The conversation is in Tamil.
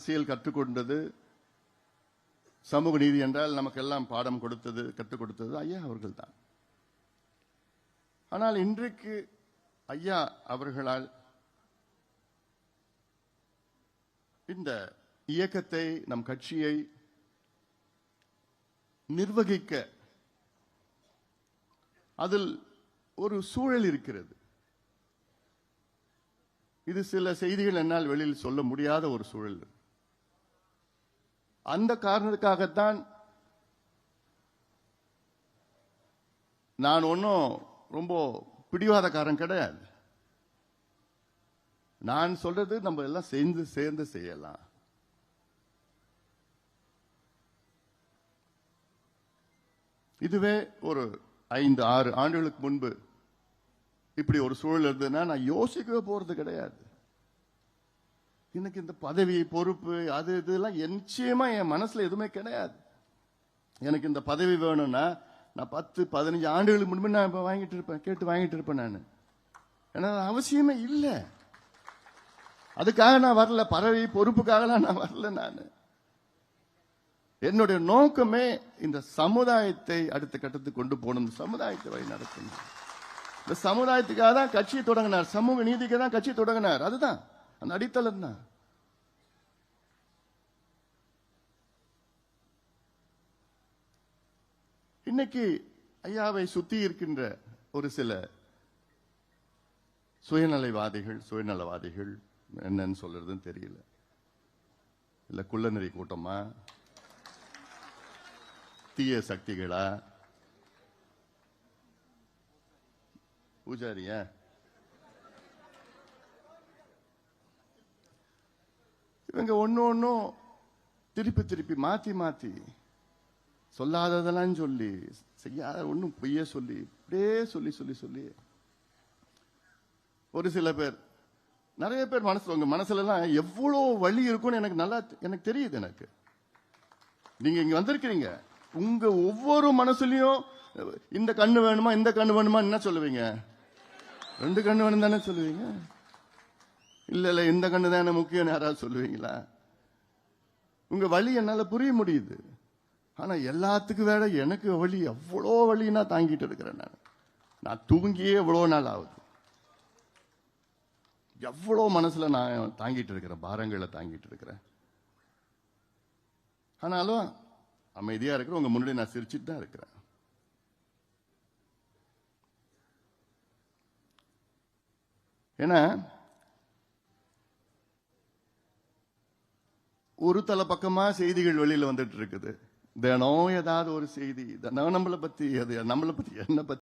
அரசியல் கற்றுக்கொண்டது, சமூக நீதி என்றால் நமக்கெல்லாம் பாடம் கொடுத்தது, கற்றுக் கொடுத்தது ஐயா அவர்கள் தான். ஆனால் இன்றைக்கு ஐயா அவர்களால் இந்த இயக்கத்தை, நம் கட்சியை நிர்வகிக்க அதில் ஒரு சூழல் இருக்கிறது. இது சில செய்திகள் என்னால் வெளியில் சொல்ல முடியாத ஒரு சூழல். அந்த காரணத்துக்காகத்தான் நான் ஒன்னும் ரொம்ப பிடிவாதக்காரன் கிடையாது. நான் சொல்றது நம்ம எல்லாம் சேர்ந்து செய்யலாம். இதுவே ஒரு 5-6 ஆண்டுகளுக்கு முன்பு இப்படி ஒரு சூழல் இருந்ததுன்னா நான் யோசிக்கவே போறது கிடையாது. எனக்கு இந்த பதவி, பொறுப்பு, அது இதெல்லாம் நிச்சயமா என் மனசுல எதுவுமே கிடையாது. எனக்கு இந்த பதவி வேணும்னா நான் 10-15 ஆண்டுகளுக்கு முன்பு நான் கேட்டு வாங்கிட்டு இருப்பேன். நான் ஏன்னா அவசியமே இல்லை. அதுக்காக நான் வரல, பதவி பொறுப்புக்காகலாம் நான் வரல. நான் என்னுடைய நோக்கமே இந்த சமுதாயத்தை அடுத்த கட்டத்துக்கு கொண்டு போகணும், இந்த சமுதாயத்தை வழி நடத்தணும். இந்த சமுதாயத்துக்காக தான் கட்சியை தொடங்கினார், சமூக நீதிக்கு தான் கட்சி தொடங்கினார். அதுதான் அந்த அடித்தளம் தான். இன்னைக்கு ஐயாவை சுத்தி இருக்கின்ற ஒரு சில சுயநலவாதிகள் என்னன்னு சொல்றதுன்னு தெரியல. இல்ல குள்ளநெறி கூட்டமா, தீய சக்திகளா, பூஜாரியா, இவங்க ஒன்னும் திருப்பி மாத்தி சொல்லாததெல்லாம் சொல்லி, செய்யாத ஒன்னும் பொய்ய சொல்லி, இப்படியே சொல்லி ஒரு சில பேர், நிறைய பேர் உங்க மனசுல எல்லாம் எவ்வளவு வலி இருக்கும்னு எனக்கு தெரியுது. எனக்கு நீங்க இங்க வந்திருக்கிறீங்க, உங்க ஒவ்வொரு மனசுலயும் இந்த கண்ணு வேணுமா, இந்த கண்ணு வேணுமா என்ன சொல்லுவீங்க? 2 கண்ணு வேணும் தானே சொல்லுவீங்க. இல்ல இந்த கண்ணு தானே முக்கியம் யாராவது சொல்லுவீங்களா? உங்க வலி என்னால புரிய முடியுது. ஆனா எல்லாத்துக்கும் வேற எனக்கு வலி, எவ்வளோ வலினா தாங்கிட்டு இருக்கிறேன். நான் தூங்கியே எவ்வளவு நாள் ஆகுது. எவ்வளோ மனசுல நான் தாங்கிட்டு இருக்கிறேன், பாரங்களை தாங்கிட்டு இருக்கிறேன். ஆனாலும் அமைதியா இருக்கிற உங்க முன்னாடி நான் சிரிச்சிட்டு தான் இருக்கிறேன். ஏன்னா ஒரு தலை பக்கமா செய்திகள் வெளியில வந்துட்டு இருக்குது. தினம் ஏதாவது ஒரு செய்தி, நம்மளை பத்தி, அது நம்மளை பத்தி, என்ன பத்தி